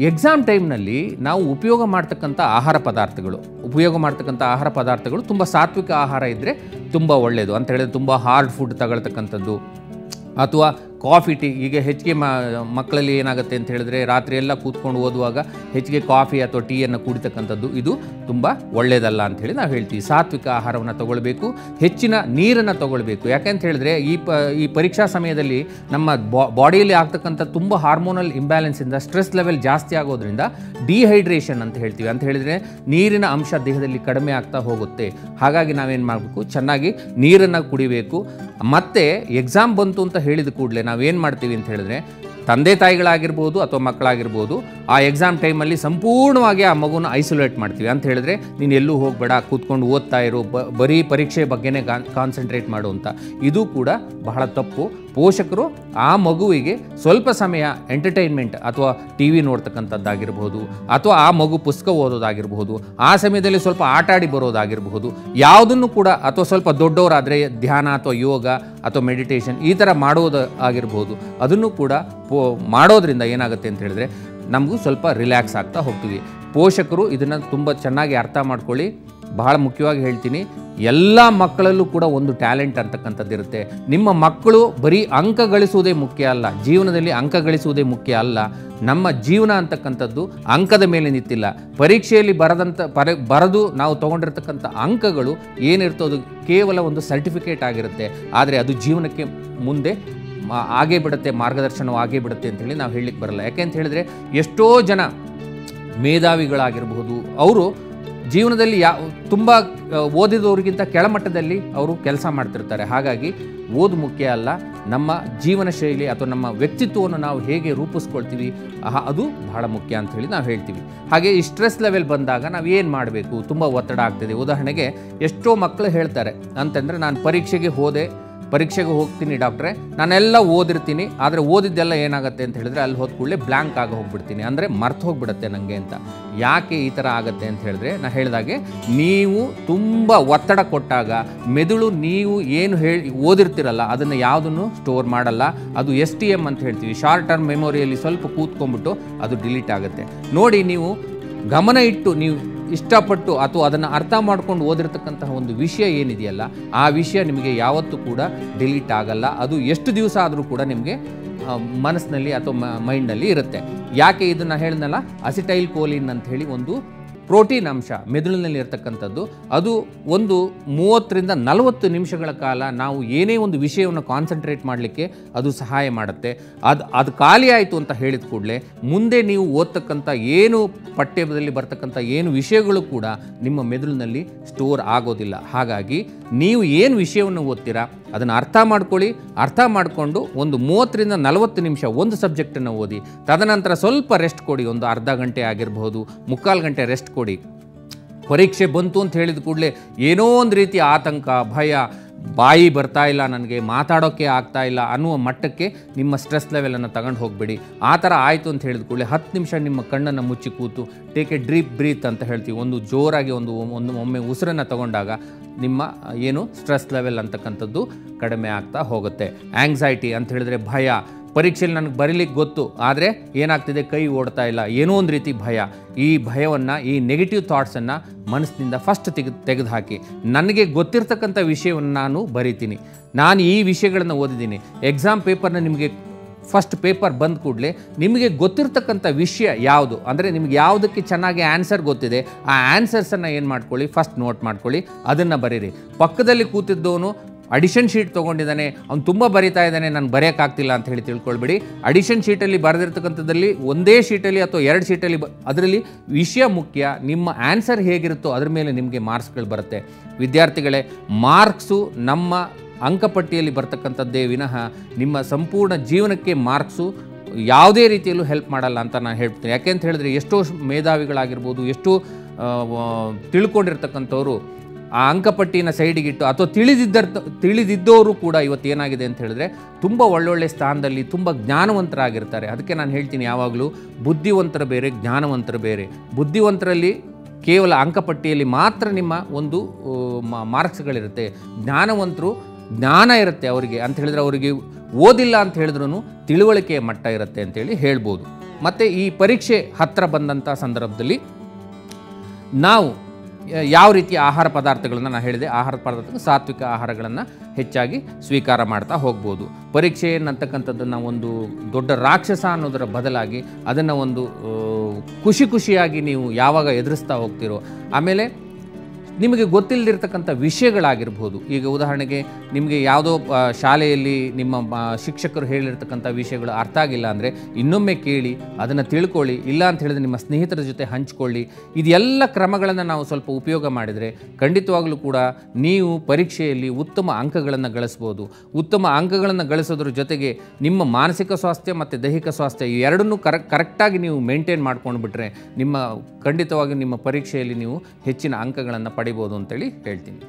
Exam ಟೈಮ್ನಲ್ಲಿ ನಾವು ಉಪಯೋಗ ಮಾಡ್ತಕ್ಕಂಥ ಆಹಾರ ಪದಾರ್ಥಗಳು ತುಂಬ ಸಾತ್ವಿಕ ಆಹಾರ ಇದ್ದರೆ ತುಂಬ ಒಳ್ಳೆಯದು ಅಂತ ಹೇಳಿದ್ರೆ ತುಂಬ ಹಾರ್ಡ್ ಫುಡ್ ತಗೊಳ್ತಕ್ಕಂಥದ್ದು ಅಥವಾ ಕಾಫಿ ಟೀ. ಈಗ ಹೆಚ್ಚಿಗೆ ಮಕ್ಕಳಲ್ಲಿ ಏನಾಗುತ್ತೆ ಅಂತ ಹೇಳಿದ್ರೆ ರಾತ್ರಿ ಎಲ್ಲ ಕೂತ್ಕೊಂಡು ಓದುವಾಗ ಹೆಚ್ಚಿಗೆ ಕಾಫಿ ಅಥವಾ ಟೀಯನ್ನು ಕುಡಿತಕ್ಕಂಥದ್ದು ಇದು ತುಂಬ ಒಳ್ಳೆಯದಲ್ಲ ಅಂಥೇಳಿ ನಾವು ಹೇಳ್ತೀವಿ. ಸಾತ್ವಿಕ ಆಹಾರವನ್ನು ತಗೊಳ್ಬೇಕು, ಹೆಚ್ಚಿನ ನೀರನ್ನು ತಗೊಳ್ಬೇಕು. ಯಾಕೆಂತ ಹೇಳಿದ್ರೆ ಈ ಪರೀಕ್ಷಾ ಸಮಯದಲ್ಲಿ ನಮ್ಮ ಬಾಡಿಯಲ್ಲಿ ಆಗ್ತಕ್ಕಂಥ ತುಂಬ ಹಾರ್ಮೋನಲ್ ಇಂಬ್ಯಾಲೆನ್ಸಿಂದ ಸ್ಟ್ರೆಸ್ ಲೆವೆಲ್ ಜಾಸ್ತಿ ಆಗೋದ್ರಿಂದ ಡಿಹೈಡ್ರೇಷನ್ ಅಂತ ಹೇಳ್ತೀವಿ. ಅಂತ ಹೇಳಿದರೆ ನೀರಿನ ಅಂಶ ದೇಹದಲ್ಲಿ ಕಡಿಮೆ ಆಗ್ತಾ ಹೋಗುತ್ತೆ. ಹಾಗಾಗಿ ನಾವೇನು ಮಾಡಬೇಕು, ಚೆನ್ನಾಗಿ ನೀರನ್ನು ಕುಡಿಬೇಕು. ಮತ್ತು ಎಕ್ಸಾಮ್ ಬಂತು ಅಂತ ಹೇಳಿದ ಕೂಡಲೇ ನಾವೇನು ಮಾಡ್ತೀವಿ ಅಂತ ಹೇಳಿದ್ರೆ, ತಂದೆ ತಾಯಿಗಳಾಗಿರ್ಬೋದು ಅಥವಾ ಮಕ್ಕಳಾಗಿರ್ಬೋದು, ಆ ಎಕ್ಸಾಮ್ ಟೈಮಲ್ಲಿ ಸಂಪೂರ್ಣವಾಗಿ ಆ ಮಗುನ ಐಸೋಲೇಟ್ ಮಾಡ್ತೀವಿ. ಅಂತ ಹೇಳಿದ್ರೆ ನೀನು ಎಲ್ಲೂ ಹೋಗಬೇಡ, ಕೂತ್ಕೊಂಡು ಓದ್ತಾ ಇರು, ಬರೀ ಪರೀಕ್ಷೆ ಬಗ್ಗೆನೇ ಕಾನ್ಸಂಟ್ರೇಟ್ ಮಾಡು ಅಂತ. ಇದು ಕೂಡ ಬಹಳ ತಪ್ಪು. ಪೋಷಕರು ಆ ಮಗುವಿಗೆ ಸ್ವಲ್ಪ ಸಮಯ ಎಂಟರ್ಟೈನ್ಮೆಂಟ್ ಅಥವಾ ಟಿ ವಿ ನೋಡ್ತಕ್ಕಂಥದ್ದಾಗಿರ್ಬೋದು ಅಥವಾ ಆ ಮಗು ಪುಸ್ತಕ ಓದೋದಾಗಿರ್ಬೋದು, ಆ ಸಮಯದಲ್ಲಿ ಸ್ವಲ್ಪ ಆಟ ಆಡಿ ಬರೋದಾಗಿರಬಹುದು, ಯಾವುದನ್ನು ಕೂಡ, ಅಥವಾ ಸ್ವಲ್ಪ ದೊಡ್ಡವರಾದರೆ ಧ್ಯಾನ ಅಥವಾ ಯೋಗ ಅಥವಾ ಮೆಡಿಟೇಷನ್ ಈ ಥರ ಮಾಡೋದು ಆಗಿರ್ಬೋದು, ಅದನ್ನು ಕೂಡ ಮಾಡೋದ್ರಿಂದ ಏನಾಗುತ್ತೆ ಅಂತ ಹೇಳಿದ್ರೆ ನಮಗೂ ಸ್ವಲ್ಪ ರಿಲ್ಯಾಕ್ಸ್ ಆಗ್ತಾ ಹೋಗ್ತೀವಿ. ಪೋಷಕರು ಇದನ್ನು ತುಂಬ ಚೆನ್ನಾಗಿ ಅರ್ಥ ಮಾಡ್ಕೊಳ್ಳಿ. ಬಹಳ ಮುಖ್ಯವಾಗಿ ಹೇಳ್ತೀನಿ, ಎಲ್ಲ ಮಕ್ಕಳಲ್ಲೂ ಕೂಡ ಒಂದು ಟ್ಯಾಲೆಂಟ್ ಅಂತಕ್ಕಂಥದ್ದು ಇರುತ್ತೆ. ನಿಮ್ಮ ಮಕ್ಕಳು ಬರೀ ಅಂಕ ಗಳಿಸುವುದೇ ಮುಖ್ಯ ಅಲ್ಲ, ಜೀವನದಲ್ಲಿ ಅಂಕ ಗಳಿಸುವುದೇ ಮುಖ್ಯ ಅಲ್ಲ. ನಮ್ಮ ಜೀವನ ಅಂತಕ್ಕಂಥದ್ದು ಅಂಕದ ಮೇಲೆ ನಿಂತಿಲ್ಲ. ಪರೀಕ್ಷೆಯಲ್ಲಿ ಬರೆದು ನಾವು ತೊಗೊಂಡಿರ್ತಕ್ಕಂಥ ಅಂಕಗಳು ಏನಿರ್ತೋದು ಕೇವಲ ಒಂದು ಸರ್ಟಿಫಿಕೇಟ್ ಆಗಿರುತ್ತೆ. ಆದರೆ ಅದು ಜೀವನಕ್ಕೆ ಮುಂದೆ ಆಗೇ ಬಿಡುತ್ತೆ, ಮಾರ್ಗದರ್ಶನವಾಗೇ ಬಿಡುತ್ತೆ ಅಂತೇಳಿ ನಾವು ಹೇಳಲಿಕ್ಕೆ ಬರಲ್ಲ. ಯಾಕೆ ಅಂತ ಹೇಳಿದ್ರೆ ಎಷ್ಟೋ ಜನ ಮೇಧಾವಿಗಳಾಗಿರಬಹುದು, ಅವರು ಜೀವನದಲ್ಲಿ ತುಂಬ ಓದಿದವ್ರಿಗಿಂತ ಕೆಳಮಟ್ಟದಲ್ಲಿ ಅವರು ಕೆಲಸ ಮಾಡ್ತಿರ್ತಾರೆ. ಹಾಗಾಗಿ ಓದು ಮುಖ್ಯ ಅಲ್ಲ, ನಮ್ಮ ಜೀವನ ಶೈಲಿ ಅಥವಾ ನಮ್ಮ ವ್ಯಕ್ತಿತ್ವವನ್ನು ನಾವು ಹೇಗೆ ರೂಪಿಸ್ಕೊಳ್ತೀವಿ ಅದು ಬಹಳ ಮುಖ್ಯ ಅಂತ ಹೇಳಿ ನಾವು ಹೇಳ್ತೀವಿ. ಹಾಗೆ ಈ ಸ್ಟ್ರೆಸ್ ಲೆವೆಲ್ ಬಂದಾಗ ನಾವು ಏನು ಮಾಡಬೇಕು, ತುಂಬ ಒತ್ತಡ ಆಗ್ತಿದೆ. ಉದಾಹರಣೆಗೆ ಎಷ್ಟೋ ಮಕ್ಕಳು ಹೇಳ್ತಾರೆ ಅಂತಂದರೆ, ನಾನು ಪರೀಕ್ಷೆಗೆ ಹೋಗ್ತೀನಿ ಡಾಕ್ಟ್ರೆ, ನಾನೆಲ್ಲ ಓದಿರ್ತೀನಿ, ಆದರೆ ಓದಿದ್ದೆಲ್ಲ ಏನಾಗುತ್ತೆ ಅಂತ ಹೇಳಿದ್ರೆ ಅಲ್ಲಿ ಹೋದ ಕೂಡಲೇ ಬ್ಲ್ಯಾಂಕ್ ಆಗಿ ಹೋಗ್ಬಿಡ್ತೀನಿ, ಅಂದರೆ ಮರ್ತು ಹೋಗ್ಬಿಡುತ್ತೆ ನನಗೆ ಅಂತ. ಯಾಕೆ ಈ ಥರ ಆಗುತ್ತೆ ಅಂತ ಹೇಳಿದ್ರೆ, ನಾನು ಹೇಳಿದಾಗೆ ನೀವು ತುಂಬ ಒತ್ತಡ ಕೊಟ್ಟಾಗ ಮೆದುಳು ನೀವು ಏನು ಓದಿರ್ತಿರಲ್ಲ ಅದನ್ನು ಯಾವುದನ್ನು ಸ್ಟೋರ್ ಮಾಡಲ್ಲ. ಅದು STM ಅಂತ ಹೇಳ್ತೀವಿ, ಶಾರ್ಟ್ ಟರ್ಮ್ ಮೆಮೊರಿಯಲ್ಲಿ ಸ್ವಲ್ಪ ಕೂತ್ಕೊಂಡ್ಬಿಟ್ಟು ಅದು ಡಿಲೀಟ್ ಆಗುತ್ತೆ. ನೋಡಿ, ನೀವು ಗಮನ ಇಟ್ಟು ನೀವು ಇಷ್ಟಪಟ್ಟು ಅಥವಾ ಅದನ್ನು ಅರ್ಥ ಮಾಡ್ಕೊಂಡು ಓದಿರ್ತಕ್ಕಂತಹ ಒಂದು ವಿಷಯ ಏನಿದೆಯಲ್ಲ, ಆ ವಿಷಯ ನಿಮಗೆ ಯಾವತ್ತೂ ಕೂಡ ಡಿಲೀಟ್ ಆಗಲ್ಲ. ಅದು ಎಷ್ಟು ದಿವಸ ಆದರೂ ಕೂಡ ನಿಮಗೆ ಮನಸ್ಸಿನಲ್ಲಿ ಅಥವಾ ಮೈಂಡ್ನಲ್ಲಿ ಇರುತ್ತೆ. ಯಾಕೆ ಇದನ್ನು ಹೇಳಿದ್ನಲ್ಲ, ಅಸಿಟೈಲ್ ಕೋಲಿನ್ ಅಂತ ಹೇಳಿ ಒಂದು ಪ್ರೋಟೀನ್ ಅಂಶ ಮೆದುಳಿನಲ್ಲಿ ಇರ್ತಕ್ಕಂಥದ್ದು, ಅದು ಒಂದು 30ರಿಂದ 40 ನಿಮಿಷಗಳ ಕಾಲ ನಾವು ಏನೇ ಒಂದು ವಿಷಯವನ್ನು ಕಾನ್ಸಂಟ್ರೇಟ್ ಮಾಡಲಿಕ್ಕೆ ಅದು ಸಹಾಯ ಮಾಡುತ್ತೆ. ಅದು ಖಾಲಿ ಆಯಿತು ಅಂತ ಹೇಳಿದ ಕೂಡಲೇ ಮುಂದೆ ನೀವು ಓದ್ತಕ್ಕಂಥ ಏನು ಪಠ್ಯದಲ್ಲಿ ಬರ್ತಕ್ಕಂಥ ಏನು ವಿಷಯಗಳು ಕೂಡ ನಿಮ್ಮ ಮೆದುಳಿನಲ್ಲಿ ಸ್ಟೋರ್ ಆಗೋದಿಲ್ಲ. ಹಾಗಾಗಿ ನೀವು ಏನು ವಿಷಯವನ್ನು ಓದ್ತೀರಾ ಅದನ್ನು ಅರ್ಥ ಮಾಡ್ಕೊಳ್ಳಿ. ಅರ್ಥ ಮಾಡಿಕೊಂಡು ಒಂದು 30ರಿಂದ 40 ನಿಮಿಷ ಒಂದು ಸಬ್ಜೆಕ್ಟನ್ನು ಓದಿ, ತದನಂತರ ಸ್ವಲ್ಪ ರೆಸ್ಟ್ ಕೊಡಿ. ಒಂದು ಅರ್ಧ ಗಂಟೆ ಆಗಿರಬಹುದು, 3/4 ಗಂಟೆ ರೆಸ್ಟ್ ಕೊಡಿ. ಪರೀಕ್ಷೆ ಬಂತು ಅಂತ ಹೇಳಿದ ಕೂಡಲೇ ಏನೋ ಒಂದು ರೀತಿ ಆತಂಕ, ಭಯ, ಬಾಯಿ ಬರ್ತಾ ಇಲ್ಲ, ನನಗೆ ಮಾತಾಡೋಕ್ಕೆ ಆಗ್ತಾ ಇಲ್ಲ ಅನ್ನುವ ಮಟ್ಟಕ್ಕೆ ನಿಮ್ಮ ಸ್ಟ್ರೆಸ್ ಲೆವೆಲನ್ನು ತಗೊಂಡು ಹೋಗಬೇಡಿ. ಆ ಥರ ಆಯಿತು ಅಂತ ಹೇಳಿದ ಕೂಡಲೇ 10 ನಿಮಿಷ ನಿಮ್ಮ ಕಣ್ಣನ್ನು ಮುಚ್ಚಿ ಕೂತು ಟೇಕ್ ಎ ಡೀಪ್ ಬ್ರೀತ್ ಅಂತ ಹೇಳ್ತೀವಿ. ಒಂದು ಜೋರಾಗಿ ಒಮ್ಮೆ ಉಸಿರನ್ನು ತಗೊಂಡಾಗ ನಿಮ್ಮ ಏನು ಸ್ಟ್ರೆಸ್ ಲೆವೆಲ್ ಅಂತಕ್ಕಂಥದ್ದು ಕಡಿಮೆ ಆಗ್ತಾ ಹೋಗುತ್ತೆ. ಆಂಗ್ಸೈಟಿ ಅಂತ ಹೇಳಿದ್ರೆ ಭಯ, ಪರೀಕ್ಷೆಯಲ್ಲಿ ನನಗೆ ಬರೀಲಿಕ್ಕೆ ಗೊತ್ತು, ಆದರೆ ಏನಾಗ್ತಿದೆ, ಕೈ ಓಡ್ತಾ ಇಲ್ಲ, ಏನೋ ಒಂದು ರೀತಿ ಭಯ. ಈ ಭಯವನ್ನು, ಈ ನೆಗೆಟಿವ್ ಥಾಟ್ಸನ್ನು ಮನಸ್ಸಿನಿಂದ ಫಸ್ಟ್ ತೆಗೆದುಹಾಕಿ. ನನಗೆ ಗೊತ್ತಿರ್ತಕ್ಕಂಥ ವಿಷಯವನ್ನು ನಾನು ಬರಿತೀನಿ, ನಾನು ಈ ವಿಷಯಗಳನ್ನು ಓದಿದ್ದೀನಿ. ಎಕ್ಸಾಮ್ ಪೇಪರ್ನ ನಿಮಗೆ ಫಸ್ಟ್ ಪೇಪರ್ ಬಂದ ಕೂಡಲೇ ನಿಮಗೆ ಗೊತ್ತಿರ್ತಕ್ಕಂಥ ವಿಷಯ ಯಾವುದು, ಅಂದರೆ ನಿಮಗೆ ಯಾವುದಕ್ಕೆ ಚೆನ್ನಾಗಿ ಆನ್ಸರ್ ಗೊತ್ತಿದೆ ಆ ಆನ್ಸರ್ಸನ್ನು ಏನು ಮಾಡ್ಕೊಳ್ಳಿ, ಫಸ್ಟ್ ನೋಟ್ ಮಾಡ್ಕೊಳ್ಳಿ, ಅದನ್ನು ಬರೀರಿ. ಪಕ್ಕದಲ್ಲಿ ಕೂತಿದ್ದವನು ಅಡಿಷನ್ ಶೀಟ್ ತೊಗೊಂಡಿದ್ದಾನೆ, ಅವ್ನು ತುಂಬ ಬರಿತಾ ಇದ್ದಾನೆ, ನಾನು ಬರೆಯೋಕ್ಕಾಗ್ತಿಲ್ಲ ಅಂತ ಹೇಳಿ ತಿಳ್ಕೊಳ್ಬೇಡಿ. ಅಡಿಷನ್ ಶೀಟಲ್ಲಿ ಬರೆದಿರ್ತಕ್ಕಂಥದ್ದಲ್ಲಿ ಒಂದೇ ಶೀಟಲ್ಲಿ ಅಥವಾ 2 ಶೀಟಲ್ಲಿ ಅದರಲ್ಲಿ ವಿಷಯ ಮುಖ್ಯ. ನಿಮ್ಮ ಆನ್ಸರ್ ಹೇಗಿರುತ್ತೋ ಅದ್ರ ಮೇಲೆ ನಿಮಗೆ ಮಾರ್ಕ್ಸ್ಗಳು ಬರುತ್ತೆ. ವಿದ್ಯಾರ್ಥಿಗಳೇ, ಮಾರ್ಕ್ಸು ನಮ್ಮ ಅಂಕಪಟ್ಟಿಯಲ್ಲಿ ಬರ್ತಕ್ಕಂಥದ್ದೇ ವಿನಃ ನಿಮ್ಮ ಸಂಪೂರ್ಣ ಜೀವನಕ್ಕೆ ಮಾರ್ಕ್ಸು ಯಾವುದೇ ರೀತಿಯಲ್ಲೂ ಹೆಲ್ಪ್ ಮಾಡಲ್ಲ ಅಂತ ನಾನು ಹೇಳ್ತೀನಿ. ಯಾಕೆ ಅಂತ ಹೇಳಿದ್ರೆ ಎಷ್ಟೋ ಮೇಧಾವಿಗಳಾಗಿರ್ಬೋದು, ಎಷ್ಟೋ ತಿಳ್ಕೊಂಡಿರ್ತಕ್ಕಂಥವ್ರು ಆ ಅಂಕಪಟ್ಟಿನ ಸೈಡಿಗಿಟ್ಟು ಅಥವಾ ತಿಳಿದಿದ್ದವರು ಕೂಡ ಇವತ್ತೇನಾಗಿದೆ ಅಂತ ಹೇಳಿದ್ರೆ ತುಂಬ ಒಳ್ಳೊಳ್ಳೆ ಸ್ಥಾನದಲ್ಲಿ ತುಂಬ ಜ್ಞಾನವಂತರಾಗಿರ್ತಾರೆ. ಅದಕ್ಕೆ ನಾನು ಹೇಳ್ತೀನಿ ಯಾವಾಗಲೂ, ಬುದ್ಧಿವಂತರ ಬೇರೆ, ಜ್ಞಾನವಂತರು ಬೇರೆ. ಬುದ್ಧಿವಂತರಲ್ಲಿ ಕೇವಲ ಅಂಕಪಟ್ಟಿಯಲ್ಲಿ ಮಾತ್ರ ನಿಮ್ಮ ಒಂದು ಮಾರ್ಕ್ಸ್ಗಳಿರುತ್ತೆ. ಜ್ಞಾನವಂತರು ಜ್ಞಾನ ಇರುತ್ತೆ ಅವರಿಗೆ ಅಂತ ಹೇಳಿದ್ರೆ, ಅವರಿಗೆ ಓದಿಲ್ಲ ಅಂತ ಹೇಳಿದ್ರೂ ತಿಳುವಳಿಕೆಯ ಮಟ್ಟ ಇರುತ್ತೆ ಅಂತೇಳಿ ಹೇಳ್ಬೋದು. ಮತ್ತು ಈ ಪರೀಕ್ಷೆ ಹತ್ತಿರ ಬಂದಂಥ ಸಂದರ್ಭದಲ್ಲಿ ನಾವು ಯಾವ ರೀತಿಯ ಆಹಾರ ಪದಾರ್ಥಗಳನ್ನು ನಾನು ಹೇಳಿದೆ, ಆಹಾರ ಪದಾರ್ಥಗಳು ಸಾತ್ವಿಕ ಆಹಾರಗಳನ್ನು ಹೆಚ್ಚಾಗಿ ಸ್ವೀಕಾರ ಮಾಡ್ತಾ ಹೋಗ್ಬೋದು. ಪರೀಕ್ಷೆ ಅನ್ನತಕ್ಕಂಥದ್ದನ್ನು ಒಂದು ದೊಡ್ಡ ರಾಕ್ಷಸ ಅನ್ನೋದರ ಬದಲಾಗಿ ಅದನ್ನು ಒಂದು ಖುಷಿಯಾಗಿ ನೀವು ಯಾವಾಗ ಎದುರಿಸ್ತಾ ಹೋಗ್ತೀರೋ, ಆಮೇಲೆ ನಿಮಗೆ ಗೊತ್ತಿಲ್ಲದಿರ್ತಕ್ಕಂಥ ವಿಷಯಗಳಾಗಿರ್ಬೋದು. ಈಗ ಉದಾಹರಣೆಗೆ ನಿಮಗೆ ಯಾವುದೋ ಶಾಲೆಯಲ್ಲಿ ನಿಮ್ಮ ಶಿಕ್ಷಕರು ಹೇಳಿರ್ತಕ್ಕಂಥ ವಿಷಯಗಳು ಅರ್ಥ ಆಗಿಲ್ಲ ಅಂದರೆ ಇನ್ನೊಮ್ಮೆ ಕೇಳಿ ಅದನ್ನು ತಿಳ್ಕೊಳ್ಳಿ, ಇಲ್ಲ ಅಂತ ಹೇಳಿದ್ರೆ ನಿಮ್ಮ ಸ್ನೇಹಿತರ ಜೊತೆ ಹಂಚ್ಕೊಳ್ಳಿ. ಇದೆಲ್ಲ ಕ್ರಮಗಳನ್ನು ನಾವು ಸ್ವಲ್ಪ ಉಪಯೋಗ ಮಾಡಿದರೆ ಖಂಡಿತವಾಗಲೂ ಕೂಡ ನೀವು ಪರೀಕ್ಷೆಯಲ್ಲಿ ಉತ್ತಮ ಅಂಕಗಳನ್ನು ಗಳಿಸ್ಬೋದು. ಉತ್ತಮ ಅಂಕಗಳನ್ನು ಗಳಿಸೋದ್ರ ಜೊತೆಗೆ ನಿಮ್ಮ ಮಾನಸಿಕ ಸ್ವಾಸ್ಥ್ಯ ಮತ್ತು ದೈಹಿಕ ಸ್ವಾಸ್ಥ್ಯ ಎರಡನ್ನೂ ಕರೆಕ್ಟಾಗಿ ನೀವು ಮೇಂಟೈನ್ ಮಾಡ್ಕೊಂಡು ಬಿಟ್ಟರೆ ಖಂಡಿತವಾಗಿ ನಿಮ್ಮ ಪರೀಕ್ಷೆಯಲ್ಲಿ ನೀವು ಹೆಚ್ಚಿನ ಅಂಕಗಳನ್ನು ಪಡಿಬೋದು ಅಂತೇಳಿ ಹೇಳ್ತೀನಿ.